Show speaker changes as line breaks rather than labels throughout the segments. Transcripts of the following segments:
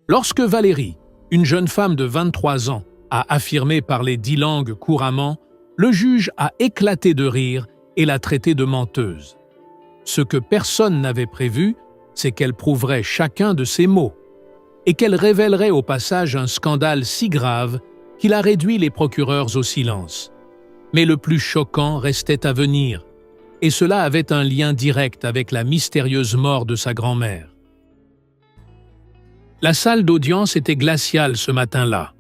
Lorsque Valérie, une jeune femme de 23 ans, a affirmé parler 10 langues couramment, le juge a éclaté de rire et l'a traitée de menteuse. Ce que personne n'avait prévu, c'est qu'elle prouverait chacun de ses mots et qu'elle révélerait au passage un scandale si grave qu'il a réduit les procureurs au silence. Mais le plus choquant restait à venir, et cela avait un lien direct avec la mystérieuse mort de sa grand-mère. La salle d'audience était glaciale ce matin-là.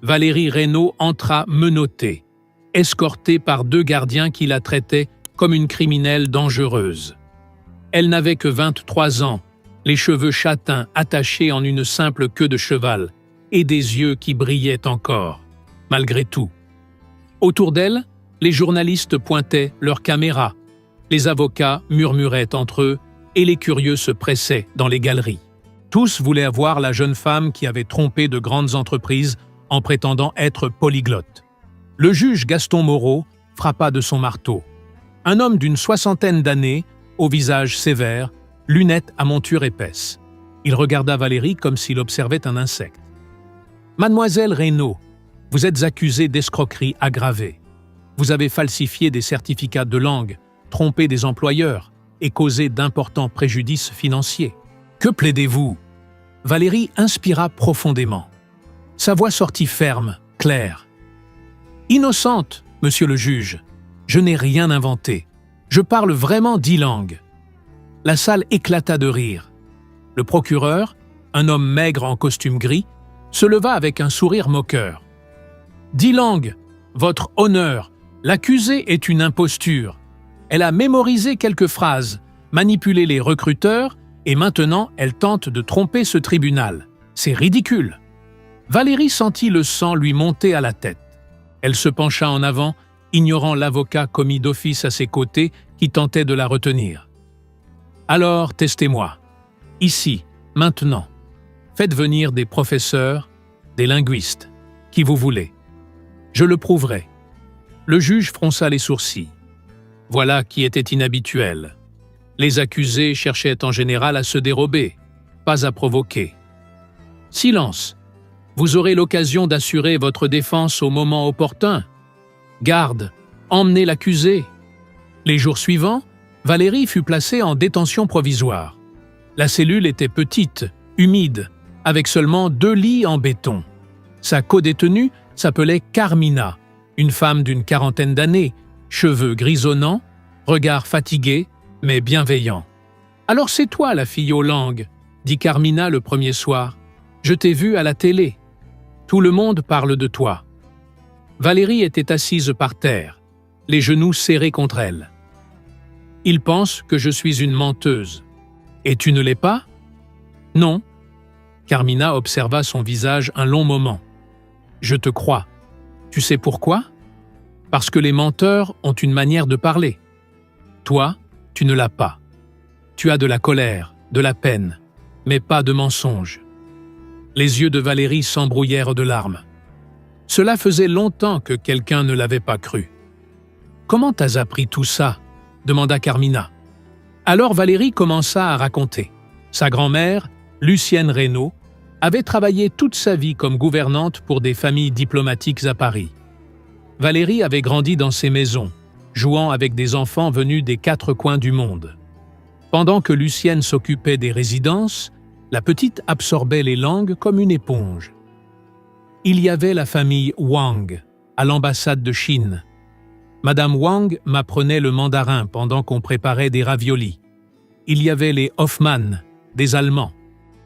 Valérie Raynaud entra menottée, escortée par 2 gardiens qui la traitaient comme une criminelle dangereuse. Elle n'avait que 23 ans, les cheveux châtains attachés en une simple queue de cheval et des yeux qui brillaient encore, malgré tout. Autour d'elle, les journalistes pointaient leurs caméras, les avocats murmuraient entre eux et les curieux se pressaient dans les galeries. Tous voulaient voir la jeune femme qui avait trompé de grandes entreprises en prétendant être polyglotte. Le juge Gaston Moreau frappa de son marteau. Un homme d'une 60aine d'années, au visage sévère, lunettes à monture épaisse. Il regarda Valérie comme s'il observait un insecte. « Mademoiselle Raynaud, vous êtes accusée d'escroquerie aggravée. Vous avez falsifié des certificats de langue, trompé des employeurs et causé d'importants préjudices financiers. Que plaidez-vous » Valérie inspira profondément. Sa voix sortit ferme, claire. « Innocente, monsieur le juge, je n'ai rien inventé. Je parle vraiment 10 langues. » La salle éclata de rire. Le procureur, un homme maigre en costume gris, se leva avec un sourire moqueur. « 10 langues, votre honneur, l'accusée est une imposture. Elle a mémorisé quelques phrases, manipulé les recruteurs et maintenant elle tente de tromper ce tribunal. C'est ridicule. » Valérie sentit le sang lui monter à la tête. Elle se pencha en avant, ignorant l'avocat commis d'office à ses côtés qui tentait de la retenir. « Alors, testez-moi. Ici, maintenant. Faites venir des professeurs, des linguistes, qui vous voulez. Je le prouverai. » Le juge fronça les sourcils. Voilà qui était inhabituel. Les accusés cherchaient en général à se dérober, pas à provoquer. « Silence. Vous aurez l'occasion d'assurer votre défense au moment opportun. Garde, emmenez l'accusé. » Les jours suivants, Valérie fut placée en détention provisoire. La cellule était petite, humide, avec seulement 2 lits en béton. Sa codétenue s'appelait Carmina, une femme d'une 40aine d'années, cheveux grisonnants, regard fatigué, mais bienveillant. « Alors c'est toi la fille aux langues, » dit Carmina le premier soir. « Je t'ai vue à la télé. Tout le monde parle de toi. » Valérie était assise par terre, les genoux serrés contre elle. « Il pense que je suis une menteuse. Et tu ne l'es pas ? » ?»« Non. » Carmina observa son visage un long moment. « Je te crois. Tu sais pourquoi ? Parce que les menteurs ont une manière de parler. Toi, tu ne l'as pas. Tu as de la colère, de la peine, mais pas de mensonge. » Les yeux de Valérie s'embrouillèrent de larmes. Cela faisait longtemps que quelqu'un ne l'avait pas cru. « Comment t'as appris tout ça ?» demanda Carmina. Alors Valérie commença à raconter. Sa grand-mère, Lucienne Raynaud, avait travaillé toute sa vie comme gouvernante pour des familles diplomatiques à Paris. Valérie avait grandi dans ces maisons, jouant avec des enfants venus des 4 coins du monde. Pendant que Lucienne s'occupait des résidences, la petite absorbait les langues comme une éponge. Il y avait la famille Wang, à l'ambassade de Chine. Madame Wang m'apprenait le mandarin pendant qu'on préparait des raviolis. Il y avait les Hoffmann, des Allemands.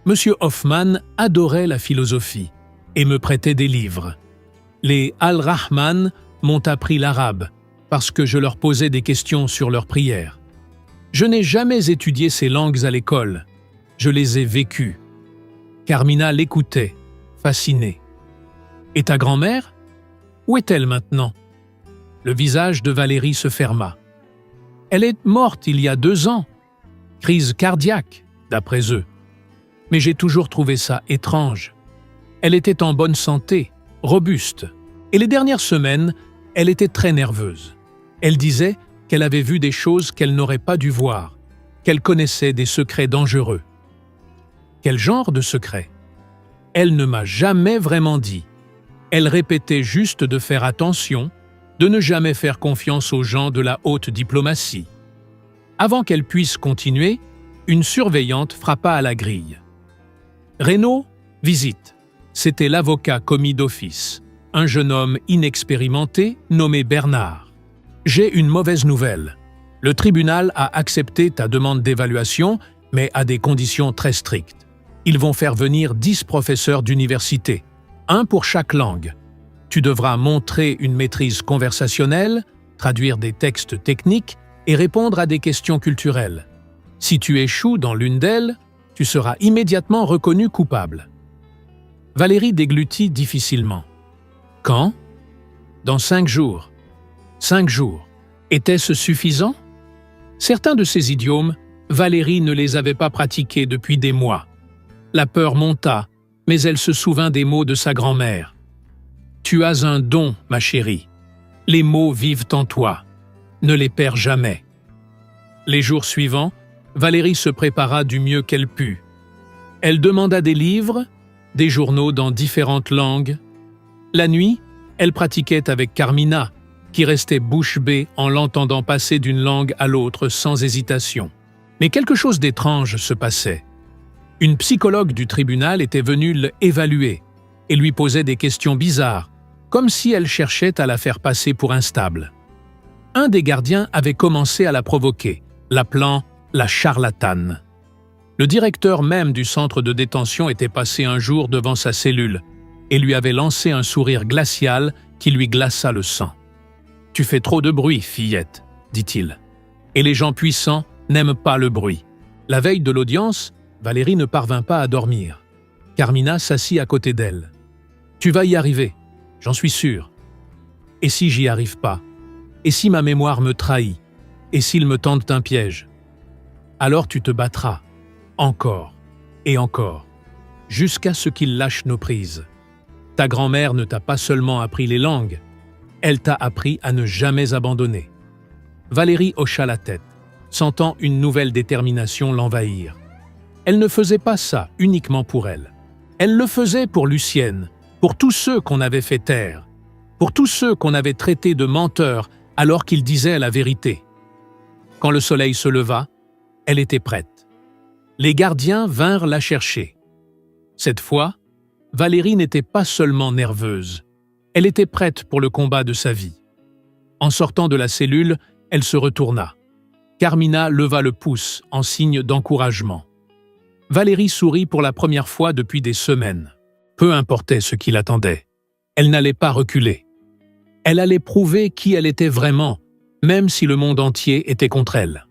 Monsieur Hoffmann adorait la philosophie et me prêtait des livres. Les Al-Rahman m'ont appris l'arabe parce que je leur posais des questions sur leurs prières. Je n'ai jamais étudié ces langues à l'école. Je les ai vécues. Carmina l'écoutait, fascinée. « Et ta grand-mère ? Où est-elle maintenant ?» Le visage de Valérie se ferma. « Elle est morte il y a 2 ans. Crise cardiaque, d'après eux. Mais j'ai toujours trouvé ça étrange. Elle était en bonne santé, robuste. Et les dernières semaines, elle était très nerveuse. Elle disait qu'elle avait vu des choses qu'elle n'aurait pas dû voir, qu'elle connaissait des secrets dangereux. » « Quel genre de secrets ?» Elle ne m'a jamais vraiment dit. Elle répétait juste de faire attention, de ne jamais faire confiance aux gens de la haute diplomatie. Avant qu'elle puisse continuer, une surveillante frappa à la grille. « Reynaud, visite !» C'était l'avocat commis d'office, un jeune homme inexpérimenté nommé Bernard. « J'ai une mauvaise nouvelle. Le tribunal a accepté ta demande d'évaluation, mais à des conditions très strictes. Ils vont faire venir 10 professeurs d'université, un pour chaque langue. Tu devras montrer une maîtrise conversationnelle, traduire des textes techniques et répondre à des questions culturelles. Si tu échoues dans l'une d'elles, tu seras immédiatement reconnu coupable. » Valérie déglutit difficilement. « Quand ? » ?»« Dans 5 jours. » 5 jours. Était-ce suffisant ? Certains de ces idiomes, Valérie ne les avait pas pratiqués depuis des mois. La peur monta, mais elle se souvint des mots de sa grand-mère. « Tu as un don, ma chérie. Les mots vivent en toi. Ne les perds jamais. » Les jours suivants, Valérie se prépara du mieux qu'elle put. Elle demanda des livres, des journaux dans différentes langues. La nuit, elle pratiquait avec Carmina, qui restait bouche bée en l'entendant passer d'une langue à l'autre sans hésitation. Mais quelque chose d'étrange se passait. Une psychologue du tribunal était venue l'évaluer et lui posait des questions bizarres, comme si elle cherchait à la faire passer pour instable. Un des gardiens avait commencé à la provoquer, l'appelant la charlatane. Le directeur même du centre de détention était passé un jour devant sa cellule et lui avait lancé un sourire glacial qui lui glaça le sang. « Tu fais trop de bruit, fillette, » dit-il. « Et les gens puissants n'aiment pas le bruit. » La veille de l'audience, Valérie ne parvint pas à dormir. Carmina s'assit à côté d'elle. « Tu vas y arriver, j'en suis sûr. Et si j'y arrive pas? Et si ma mémoire me trahit? Et s'ils me tentent un piège? Alors tu te battras, encore et encore, jusqu'à ce qu'ils lâchent nos prises. Ta grand-mère ne t'a pas seulement appris les langues, elle t'a appris à ne jamais abandonner. » Valérie hocha la tête, sentant une nouvelle détermination l'envahir. Elle ne faisait pas ça uniquement pour elle. Elle le faisait pour Lucienne, pour tous ceux qu'on avait fait taire, pour tous ceux qu'on avait traités de menteurs alors qu'ils disaient la vérité. Quand le soleil se leva, elle était prête. Les gardiens vinrent la chercher. Cette fois, Valérie n'était pas seulement nerveuse, elle était prête pour le combat de sa vie. En sortant de la cellule, elle se retourna. Carmina leva le pouce en signe d'encouragement. Valérie sourit pour la première fois depuis des semaines. Peu importait ce qui l'attendait. Elle n'allait pas reculer. Elle allait prouver qui elle était vraiment, même si le monde entier était contre elle.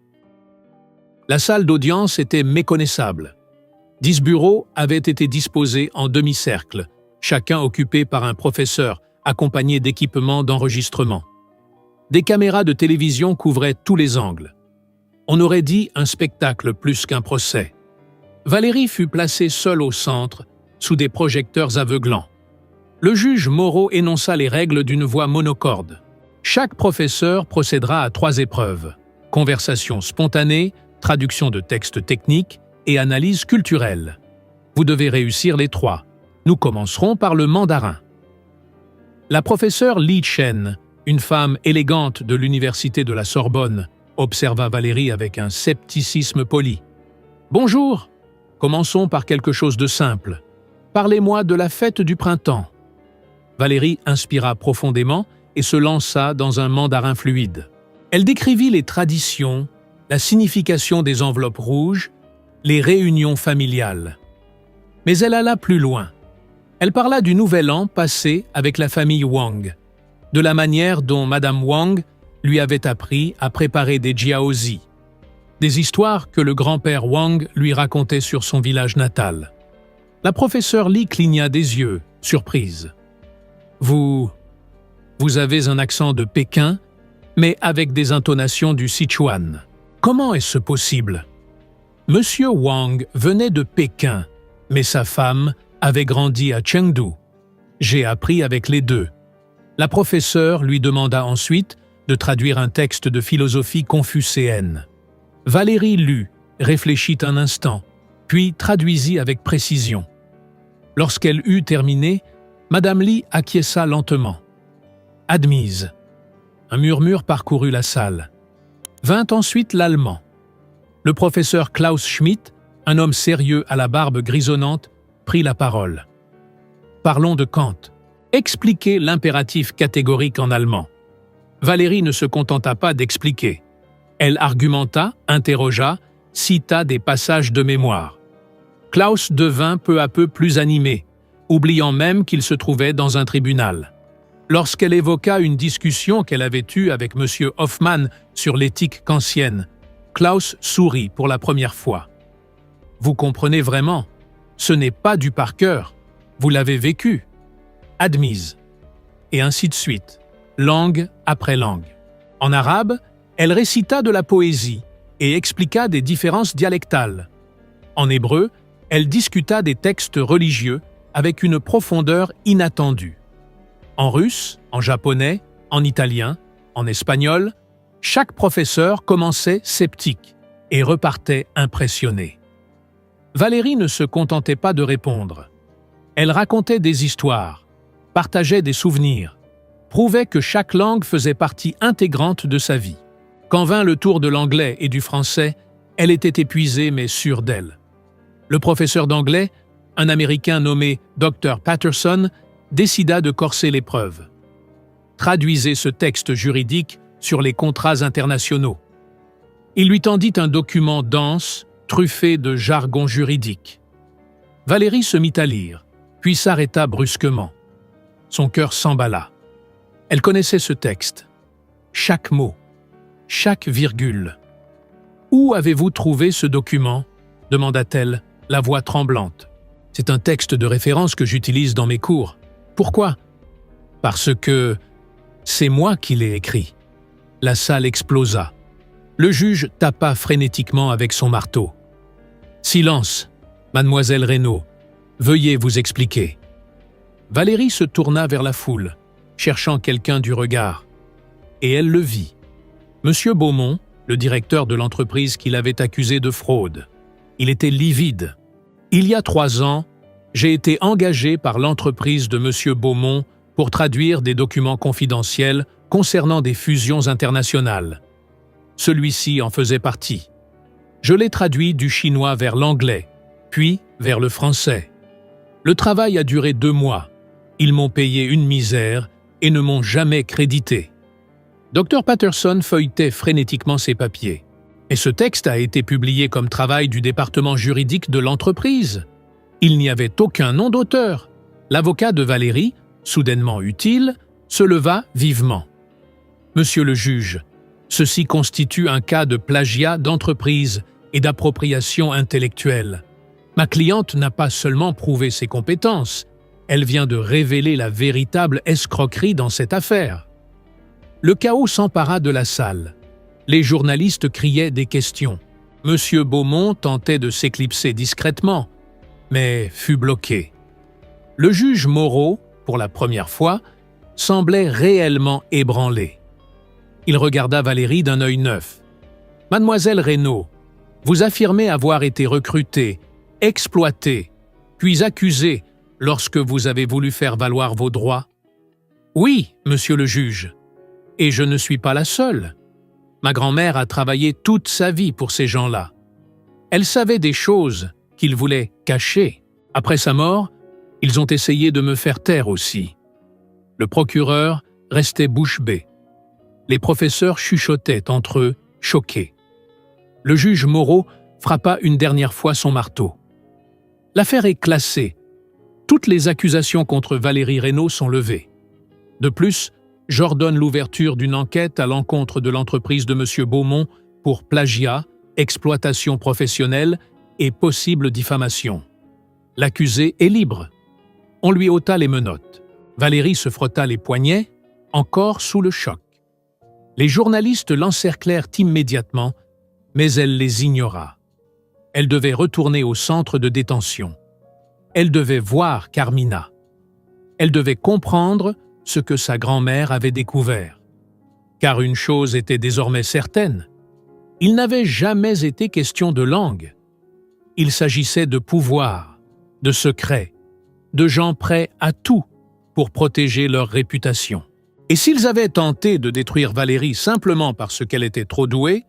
La salle d'audience était méconnaissable. 10 bureaux avaient été disposés en demi-cercle, chacun occupé par un professeur, accompagné d'équipements d'enregistrement. Des caméras de télévision couvraient tous les angles. On aurait dit un spectacle plus qu'un procès. Valérie fut placée seule au centre, sous des projecteurs aveuglants. Le juge Moreau énonça les règles d'une voix monocorde. Chaque professeur procédera à 3 épreuves: conversation spontanée, traduction de textes techniques et analyse culturelle. Vous devez réussir les 3. Nous commencerons par le mandarin. La professeure Li Chen, une femme élégante de l'université de la Sorbonne, observa Valérie avec un scepticisme poli. « Bonjour, commençons par quelque chose de simple. Parlez-moi de la fête du printemps. » Valérie inspira profondément et se lança dans un mandarin fluide. Elle décrivit les traditions, la signification des enveloppes rouges, les réunions familiales. Mais elle alla plus loin. Elle parla du nouvel an passé avec la famille Wang, de la manière dont Madame Wang lui avait appris à préparer des jiaozi, des histoires que le grand-père Wang lui racontait sur son village natal. La professeure Li cligna des yeux, surprise. « Vous avez un accent de Pékin, mais avec des intonations du Sichuan. Comment est-ce possible ? » Monsieur Wang venait de Pékin, mais sa femme avait grandi à Chengdu. J'ai appris avec les deux. La professeure lui demanda ensuite de traduire un texte de philosophie confucéenne. Valérie lut, réfléchit un instant, puis traduisit avec précision. Lorsqu'elle eut terminé, Madame Lee acquiesça lentement. Admise. Un murmure parcourut la salle. Vint ensuite l'allemand. Le professeur Klaus Schmidt, un homme sérieux à la barbe grisonnante, prit la parole. Parlons de Kant. Expliquez l'impératif catégorique en allemand. Valérie ne se contenta pas d'expliquer. Elle argumenta, interrogea, cita des passages de mémoire. Klaus devint peu à peu plus animé, oubliant même qu'il se trouvait dans un tribunal. Lorsqu'elle évoqua une discussion qu'elle avait eue avec M. Hoffmann sur l'éthique kantienne, Klaus sourit pour la première fois. « Vous comprenez vraiment, ce n'est pas du par cœur, vous l'avez vécu. » Admise. Et ainsi de suite, langue après langue. En arabe, elle récita de la poésie et expliqua des différences dialectales. En hébreu, elle discuta des textes religieux avec une profondeur inattendue. En russe, en japonais, en italien, en espagnol, chaque professeur commençait sceptique et repartait impressionné. Valérie ne se contentait pas de répondre. Elle racontait des histoires, partageait des souvenirs, prouvait que chaque langue faisait partie intégrante de sa vie. Quand vint le tour de l'anglais et du français, elle était épuisée mais sûre d'elle. Le professeur d'anglais, un Américain nommé Dr. Patterson, décida de corser l'épreuve. Traduisez ce texte juridique sur les contrats internationaux. Il lui tendit un document dense, truffé de jargon juridique. Valérie se mit à lire, puis s'arrêta brusquement. Son cœur s'emballa. Elle connaissait ce texte. Chaque mot, chaque virgule. « Où avez-vous trouvé ce document ?» demanda-t-elle, la voix tremblante. « C'est un texte de référence que j'utilise dans mes cours. Pourquoi ? » « Parce que c'est moi qui l'ai écrit. » La salle explosa. Le juge tapa frénétiquement avec son marteau. « Silence, mademoiselle Reynaud. Veuillez vous expliquer. » Valérie se tourna vers la foule, cherchant quelqu'un du regard. Et elle le vit. Monsieur Beaumont, le directeur de l'entreprise qui l'avait accusé de fraude. Il était livide. « Il y a 3 ans, j'ai été engagé par l'entreprise de Monsieur Beaumont pour traduire des documents confidentiels concernant des fusions internationales. Celui-ci en faisait partie. Je l'ai traduit du chinois vers l'anglais, puis vers le français. Le travail a duré 2 mois. Ils m'ont payé une misère et ne m'ont jamais crédité. » Dr. Patterson feuilletait frénétiquement ses papiers. Et ce texte a été publié comme travail du département juridique de l'entreprise. Il n'y avait aucun nom d'auteur. L'avocat de Valérie, soudainement utile, se leva vivement. « Monsieur le juge, ceci constitue un cas de plagiat d'entreprise et d'appropriation intellectuelle. Ma cliente n'a pas seulement prouvé ses compétences, elle vient de révéler la véritable escroquerie dans cette affaire. » Le chaos s'empara de la salle. Les journalistes criaient des questions. Monsieur Beaumont tentait de s'éclipser discrètement, mais fut bloqué. Le juge Moreau, pour la première fois, semblait réellement ébranlé. Il regarda Valérie d'un œil neuf. « Mademoiselle Reynaud, vous affirmez avoir été recrutée, exploitée, puis accusée lorsque vous avez voulu faire valoir vos droits. » « Oui, monsieur le juge. Et je ne suis pas la seule. Ma grand-mère a travaillé toute sa vie pour ces gens-là. Elle savait des choses qu'ils voulaient cacher. Après sa mort, ils ont essayé de me faire taire aussi. » Le procureur restait bouche bée. Les professeurs chuchotaient entre eux, choqués. Le juge Moreau frappa une dernière fois son marteau. « L'affaire est classée. Toutes les accusations contre Valérie Reynaud sont levées. De plus, j'ordonne l'ouverture d'une enquête à l'encontre de l'entreprise de M. Beaumont pour plagiat, exploitation professionnelle et possible diffamation. L'accusé est libre. » On lui ôta les menottes. Valérie se frotta les poignets, encore sous le choc. Les journalistes l'encerclèrent immédiatement, mais elle les ignora. Elle devait retourner au centre de détention. Elle devait voir Carmina. Elle devait comprendre ce que sa grand-mère avait découvert. Car une chose était désormais certaine, il n'avait jamais été question de langue. Il s'agissait de pouvoir, de secret, de gens prêts à tout pour protéger leur réputation. Et s'ils avaient tenté de détruire Valérie simplement parce qu'elle était trop douée,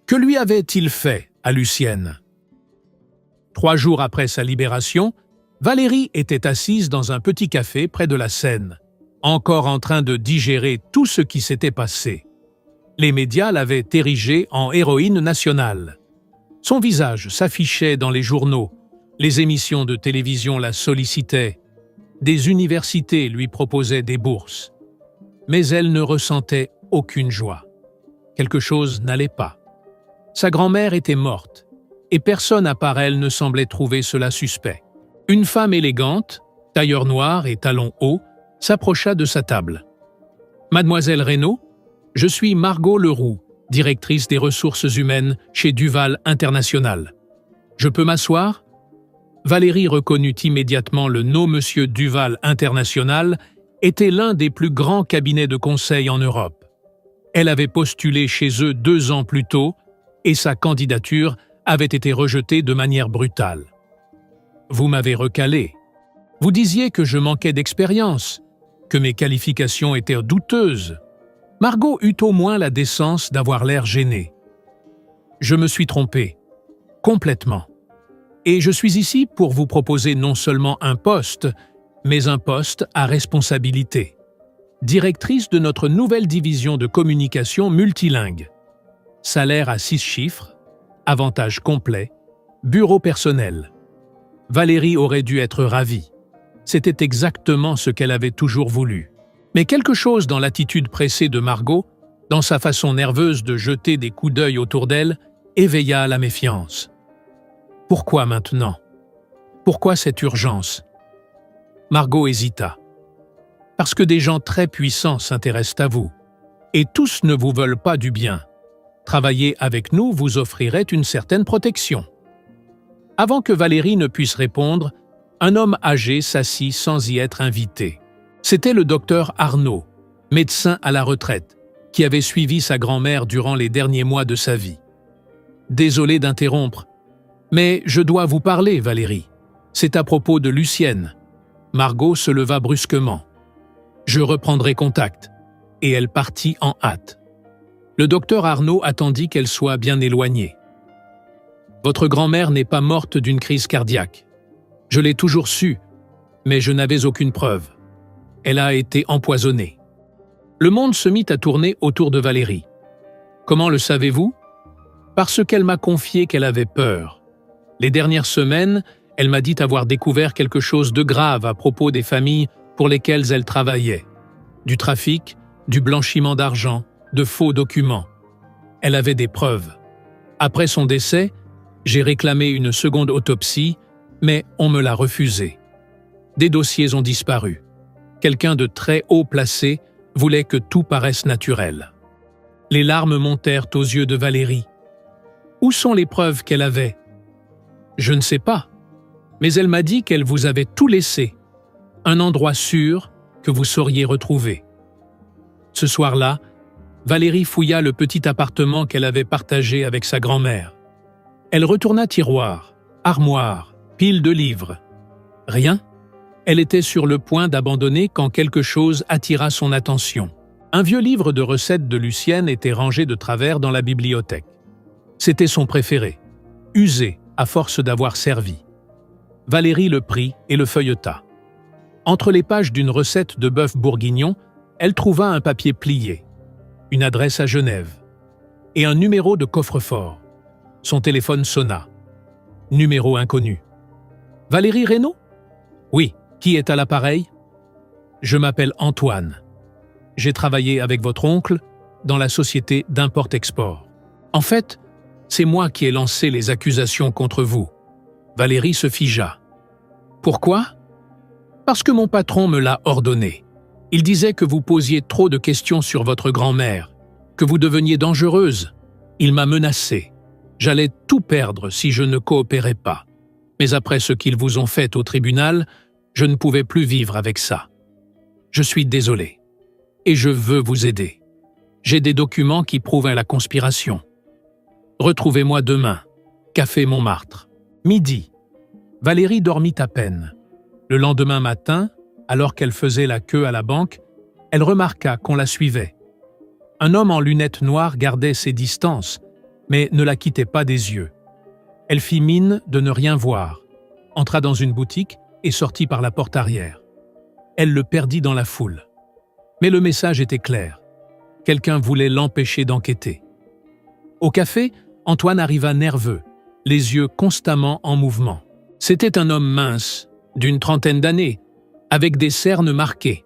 que lui avait-il fait à Lucienne? 3 jours après sa libération, Valérie était assise dans un petit café près de la Seine, encore en train de digérer tout ce qui s'était passé. Les médias l'avaient érigée en héroïne nationale. Son visage s'affichait dans les journaux, les émissions de télévision la sollicitaient, des universités lui proposaient des bourses. Mais elle ne ressentait aucune joie. Quelque chose n'allait pas. Sa grand-mère était morte, et personne à part elle ne semblait trouver cela suspect. Une femme élégante, tailleur noir et talons hauts, s'approcha de sa table. « Mademoiselle Reynaud, je suis Margot Leroux, directrice des ressources humaines chez Duval International. Je peux m'asseoir ?» Valérie reconnut immédiatement le nom Monsieur Duval International était l'un des plus grands cabinets de conseil en Europe. Elle avait postulé chez eux 2 ans plus tôt et sa candidature avait été rejetée de manière brutale. « Vous m'avez recalé. Vous disiez que je manquais d'expérience, que mes qualifications étaient douteuses. » Margot eut au moins la décence d'avoir l'air gênée. « Je me suis trompé. Complètement. Et je suis ici pour vous proposer non seulement un poste, mais un poste à responsabilité. Directrice de notre nouvelle division de communication multilingue. Salaire à 6 chiffres, avantages complets, bureau personnel. » Valérie aurait dû être ravie. C'était exactement ce qu'elle avait toujours voulu. Mais quelque chose dans l'attitude pressée de Margot, dans sa façon nerveuse de jeter des coups d'œil autour d'elle, éveilla la méfiance. Pourquoi maintenant? Pourquoi cette urgence? Margot hésita. Parce que des gens très puissants s'intéressent à vous. Et tous ne vous veulent pas du bien. Travailler avec nous vous offrirait une certaine protection. Avant que Valérie ne puisse répondre, un homme âgé s'assit sans y être invité. C'était le docteur Arnaud, médecin à la retraite, qui avait suivi sa grand-mère durant les derniers mois de sa vie. « Désolé d'interrompre, mais je dois vous parler, Valérie. C'est à propos de Lucienne. » Margot se leva brusquement. « Je reprendrai contact. » Et elle partit en hâte. Le docteur Arnaud attendit qu'elle soit bien éloignée. « Votre grand-mère n'est pas morte d'une crise cardiaque. Je l'ai toujours su, mais je n'avais aucune preuve. Elle a été empoisonnée. » Le monde se mit à tourner autour de Valérie. « Comment le savez-vous ? » Parce qu'elle m'a confié qu'elle avait peur. Les dernières semaines, elle m'a dit avoir découvert quelque chose de grave à propos des familles pour lesquelles elle travaillait. Du trafic, du blanchiment d'argent, de faux documents. Elle avait des preuves. Après son décès, j'ai réclamé une seconde autopsie, mais on me l'a refusée. Des dossiers ont disparu. Quelqu'un de très haut placé voulait que tout paraisse naturel. Les larmes montèrent aux yeux de Valérie. Où sont les preuves qu'elle avait? Je ne sais pas, mais elle m'a dit qu'elle vous avait tout laissé, un endroit sûr que vous sauriez retrouver. Ce soir-là, Valérie fouilla le petit appartement qu'elle avait partagé avec sa grand-mère. Elle retourna tiroir, armoire, pile de livres. Rien. Elle était sur le point d'abandonner quand quelque chose attira son attention. Un vieux livre de recettes de Lucienne était rangé de travers dans la bibliothèque. C'était son préféré, usé à force d'avoir servi. Valérie le prit et le feuilleta. Entre les pages d'une recette de bœuf bourguignon, elle trouva un papier plié, une adresse à Genève et un numéro de coffre-fort. Son téléphone sonna. Numéro inconnu. « Valérie Reynaud ? » ?»« Oui. Qui est à l'appareil ? » ?»« Je m'appelle Antoine. J'ai travaillé avec votre oncle dans la société d'import-export. En fait, c'est moi qui ai lancé les accusations contre vous. » Valérie se figea. « Pourquoi ? » ?»« Parce que mon patron me l'a ordonné. Il disait que vous posiez trop de questions sur votre grand-mère, que vous deveniez dangereuse. Il m'a menacé. J'allais tout perdre si je ne coopérais pas. Mais après ce qu'ils vous ont fait au tribunal, je ne pouvais plus vivre avec ça. Je suis désolé. Et je veux vous aider. J'ai des documents qui prouvent la conspiration. Retrouvez-moi demain. Café Montmartre. Midi. Valérie dormit à peine. Le lendemain matin, alors qu'elle faisait la queue à la banque, elle remarqua qu'on la suivait. Un homme en lunettes noires gardait ses distances, mais ne la quittait pas des yeux. Elle fit mine de ne rien voir, entra dans une boutique et sortit par la porte arrière. Elle le perdit dans la foule. Mais le message était clair. Quelqu'un voulait l'empêcher d'enquêter. Au café, Antoine arriva nerveux, les yeux constamment en mouvement. C'était un homme mince, d'une trentaine d'années, avec des cernes marquées.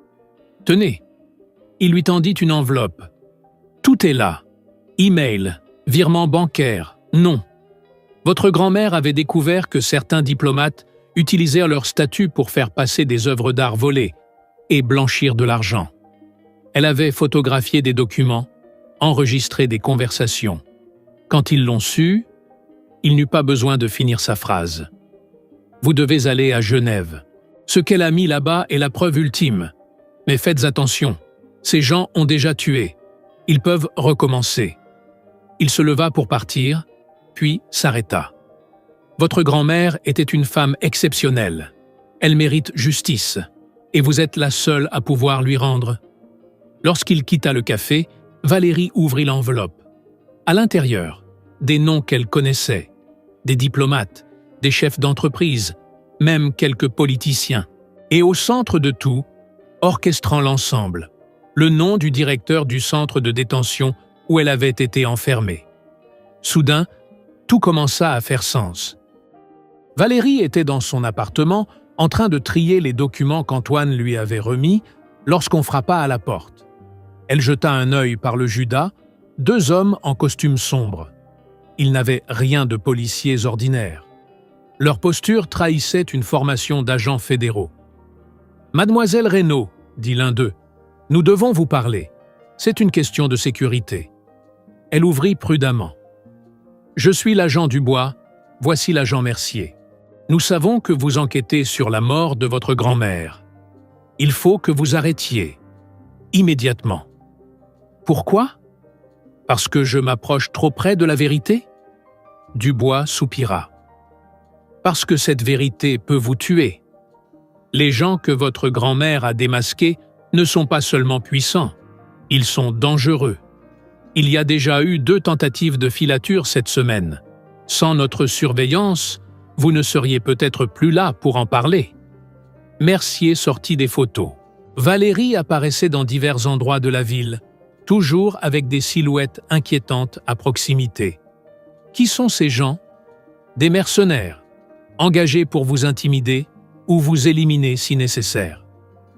« Tenez !» Il lui tendit une enveloppe. « Tout est là. Email, virement bancaire, nom. Votre grand-mère avait découvert que certains diplomates utilisèrent leur statut pour faire passer des œuvres d'art volées et blanchir de l'argent. Elle avait photographié des documents, enregistré des conversations. Quand ils l'ont su, il n'eut pas besoin de finir sa phrase. Vous devez aller à Genève. Ce qu'elle a mis là-bas est la preuve ultime. Mais faites attention, ces gens ont déjà tué. Ils peuvent recommencer. » Il se leva pour partir, puis s'arrêta. « Votre grand-mère était une femme exceptionnelle. Elle mérite justice, et vous êtes la seule à pouvoir lui rendre. » Lorsqu'il quitta le café, Valérie ouvrit l'enveloppe. À l'intérieur, des noms qu'elle connaissait, des diplomates, des chefs d'entreprise, même quelques politiciens. Et au centre de tout, orchestrant l'ensemble, le nom du directeur du centre de détention où elle avait été enfermée. Soudain, tout commença à faire sens. Valérie était dans son appartement en train de trier les documents qu'Antoine lui avait remis lorsqu'on frappa à la porte. Elle jeta un œil par le judas, 2 hommes en costume sombre. Ils n'avaient rien de policiers ordinaires. Leur posture trahissait une formation d'agents fédéraux. « Mademoiselle Reynaud, » dit l'un d'eux, « nous devons vous parler. C'est une question de sécurité. » Elle ouvrit prudemment. « Je suis l'agent Dubois, voici l'agent Mercier. Nous savons que vous enquêtez sur la mort de votre grand-mère. Il faut que vous arrêtiez. Immédiatement. » « Pourquoi ? Parce que je m'approche trop près de la vérité ?» Dubois soupira. « Parce que cette vérité peut vous tuer. Les gens que votre grand-mère a démasqués ne sont pas seulement puissants, ils sont dangereux. Il y a déjà eu 2 tentatives de filature cette semaine. Sans notre surveillance, vous ne seriez peut-être plus là pour en parler. » Mercier sortit des photos. Valérie apparaissait dans divers endroits de la ville, toujours avec des silhouettes inquiétantes à proximité. Qui sont ces gens ? Des mercenaires, engagés pour vous intimider ou vous éliminer si nécessaire.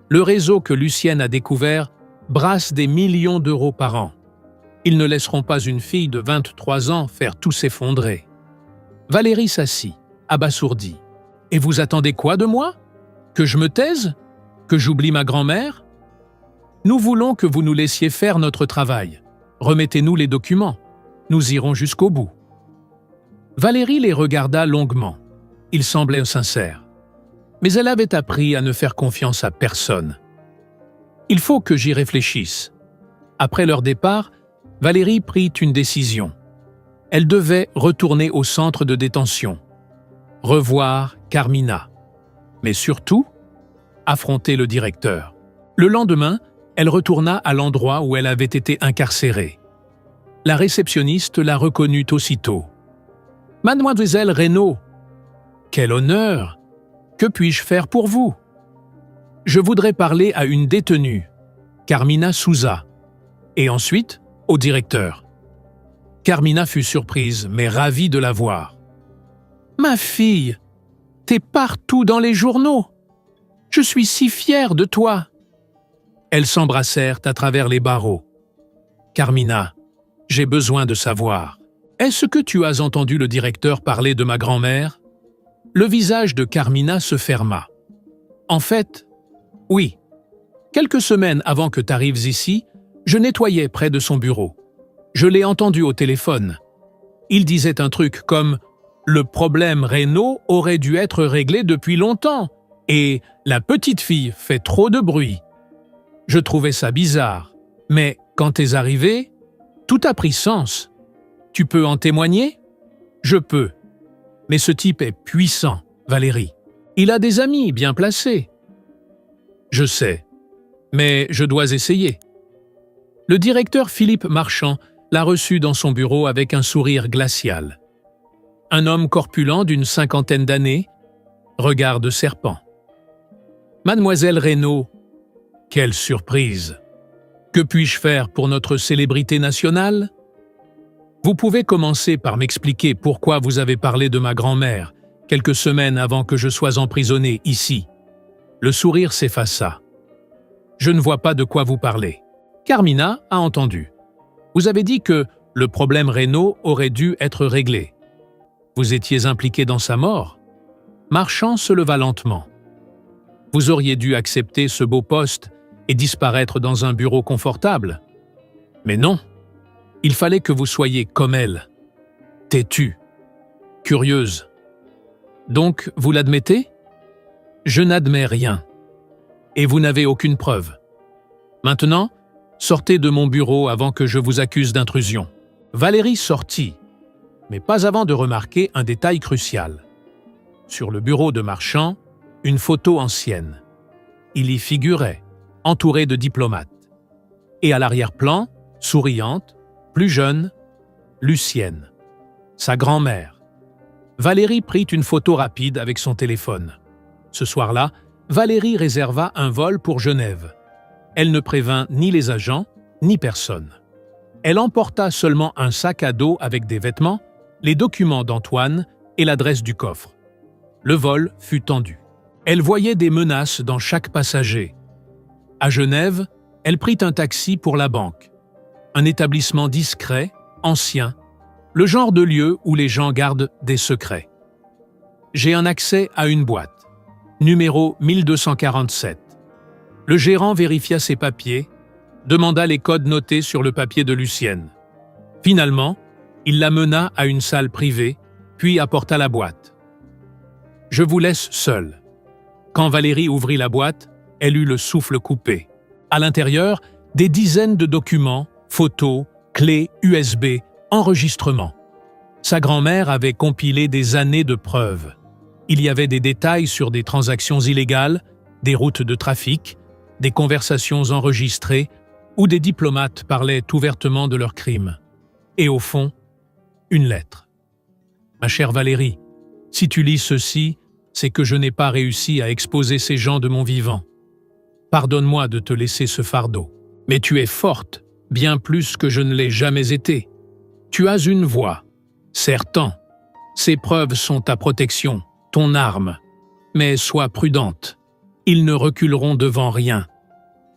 Le réseau que Lucienne a découvert brasse des millions d'euros par an. Ils ne laisseront pas une fille de 23 ans faire tout s'effondrer. Valérie s'assit, abasourdie. « Et vous attendez quoi de moi ? Que je me taise ? Que j'oublie ma grand-mère ? Nous voulons que vous nous laissiez faire notre travail. Remettez-nous les documents. Nous irons jusqu'au bout. » Valérie les regarda longuement. Ils semblaient sincères. Mais elle avait appris à ne faire confiance à personne. « Il faut que j'y réfléchisse. » Après leur départ, Valérie prit une décision. Elle devait retourner au centre de détention, revoir Carmina, mais surtout, affronter le directeur. Le lendemain, elle retourna à l'endroit où elle avait été incarcérée. La réceptionniste la reconnut aussitôt. « Mademoiselle Reynaud, quel honneur! Que puis-je faire pour vous? » « Je voudrais parler à une détenue, Carmina Souza, et ensuite au directeur. » Carmina fut surprise, mais ravie de la voir. « Ma fille, t'es partout dans les journaux. Je suis si fière de toi. » Elles s'embrassèrent à travers les barreaux. « Carmina, j'ai besoin de savoir. Est-ce que tu as entendu le directeur parler de ma grand-mère ?» Le visage de Carmina se ferma. « En fait, oui. Quelques semaines avant que tu arrives ici, je nettoyais près de son bureau. Je l'ai entendu au téléphone. Il disait un truc comme « Le problème Reynaud aurait dû être réglé depuis longtemps et la petite fille fait trop de bruit. » Je trouvais ça bizarre, mais quand t'es arrivé, tout a pris sens. Tu peux en témoigner ? Je peux. Mais ce type est puissant, Valérie. Il a des amis bien placés. Je sais, mais je dois essayer. Le directeur Philippe Marchand l'a reçu dans son bureau avec un sourire glacial. Un homme corpulent d'une 50aine d'années, regard de serpent. Mademoiselle Reynaud, quelle surprise! Que puis-je faire pour notre célébrité nationale? Vous pouvez commencer par m'expliquer pourquoi vous avez parlé de ma grand-mère quelques semaines avant que je sois emprisonné ici. Le sourire s'effaça. Je ne vois pas de quoi vous parlez. Carmina a entendu. Vous avez dit que le problème Reynaud aurait dû être réglé. Vous étiez impliqué dans sa mort? Marchand se leva lentement. Vous auriez dû accepter ce beau poste et disparaître dans un bureau confortable. Mais non, il fallait que vous soyez comme elle, têtue, curieuse. Donc, vous l'admettez? Je n'admets rien. Et vous n'avez aucune preuve. Maintenant, sortez de mon bureau avant que je vous accuse d'intrusion. Valérie sortit, mais pas avant de remarquer un détail crucial. Sur le bureau de Marchand, une photo ancienne. Il y figurait, entouré de diplomates. Et à l'arrière-plan, souriante, plus jeune, Lucienne, sa grand-mère. Valérie prit une photo rapide avec son téléphone. Ce soir-là, Valérie réserva un vol pour Genève. Elle ne prévint ni les agents, ni personne. Elle emporta seulement un sac à dos avec des vêtements, les documents d'Antoine et l'adresse du coffre. Le vol fut tendu. Elle voyait des menaces dans chaque passager. À Genève, elle prit un taxi pour la banque. Un établissement discret, ancien, le genre de lieu où les gens gardent des secrets. J'ai un accès à une boîte, numéro 1247. Le gérant vérifia ses papiers, demanda les codes notés sur le papier de Lucienne. Finalement, il la mena à une salle privée, puis apporta la boîte. « Je vous laisse seul. » Quand Valérie ouvrit la boîte, elle eut le souffle coupé. À l'intérieur, des dizaines de documents, photos, clés USB, enregistrements. Sa grand-mère avait compilé des années de preuves. Il y avait des détails sur des transactions illégales, des routes de trafic, des conversations enregistrées où des diplomates parlaient ouvertement de leurs crimes. Et au fond, une lettre. « Ma chère Valérie, si tu lis ceci, c'est que je n'ai pas réussi à exposer ces gens de mon vivant. Pardonne-moi de te laisser ce fardeau. Mais tu es forte, bien plus que je ne l'ai jamais été. Tu as une voix. Certain, ces preuves sont ta protection, ton arme. Mais sois prudente. Ils ne reculeront devant rien.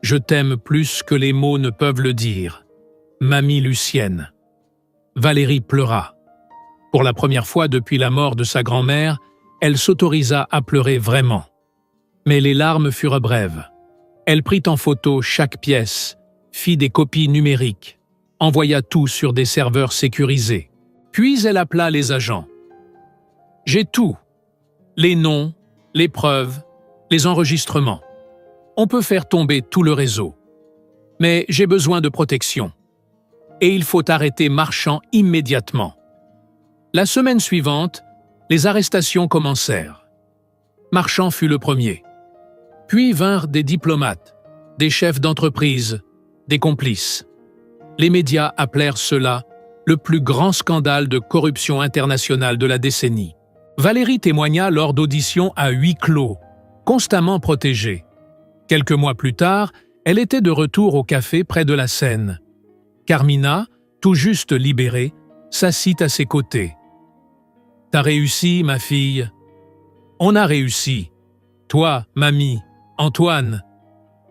Je t'aime plus que les mots ne peuvent le dire. Mamie Lucienne. » Valérie pleura. Pour la première fois depuis la mort de sa grand-mère, elle s'autorisa à pleurer vraiment. Mais les larmes furent brèves. Elle prit en photo chaque pièce, fit des copies numériques, envoya tout sur des serveurs sécurisés. Puis elle appela les agents. « J'ai tout. Les noms, les preuves, les enregistrements. On peut faire tomber tout le réseau. Mais j'ai besoin de protection. Et il faut arrêter Marchand immédiatement. » La semaine suivante, les arrestations commencèrent. Marchand fut le premier. Puis vinrent des diplomates, des chefs d'entreprise, des complices. Les médias appelèrent cela le plus grand scandale de corruption internationale de la décennie. Valérie témoigna lors d'auditions à huis clos, constamment protégée. Quelques mois plus tard, elle était de retour au café près de la Seine. Carmina, tout juste libérée, s'assit à ses côtés. « T'as réussi, ma fille. On a réussi. Toi, mamie, Antoine.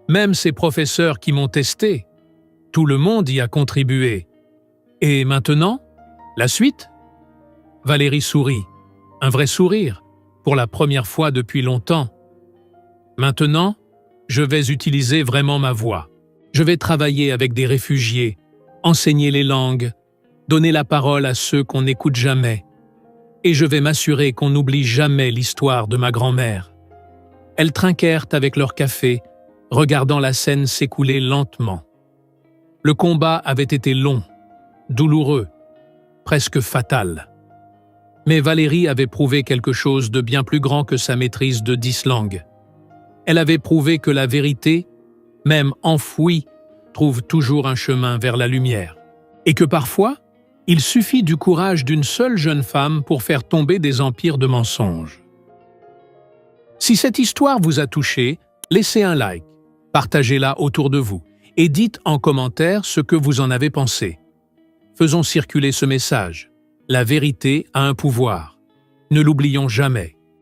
Même ces professeurs qui m'ont testé. Tout le monde y a contribué. Et maintenant, la suite ?» Valérie sourit. Un vrai sourire, pour la première fois depuis longtemps. « Maintenant, je vais utiliser vraiment ma voix. Je vais travailler avec des réfugiés, enseigner les langues, donner la parole à ceux qu'on n'écoute jamais. Et je vais m'assurer qu'on n'oublie jamais l'histoire de ma grand-mère. » Elles trinquèrent avec leur café, regardant la scène s'écouler lentement. Le combat avait été long, douloureux, presque fatal. Mais Valérie avait prouvé quelque chose de bien plus grand que sa maîtrise de 10 langues. Elle avait prouvé que la vérité, même enfouie, trouve toujours un chemin vers la lumière. Et que parfois, il suffit du courage d'une seule jeune femme pour faire tomber des empires de mensonges. Si cette histoire vous a touché, laissez un like, partagez-la autour de vous et dites en commentaire ce que vous en avez pensé. Faisons circuler ce message. La vérité a un pouvoir. Ne l'oublions jamais.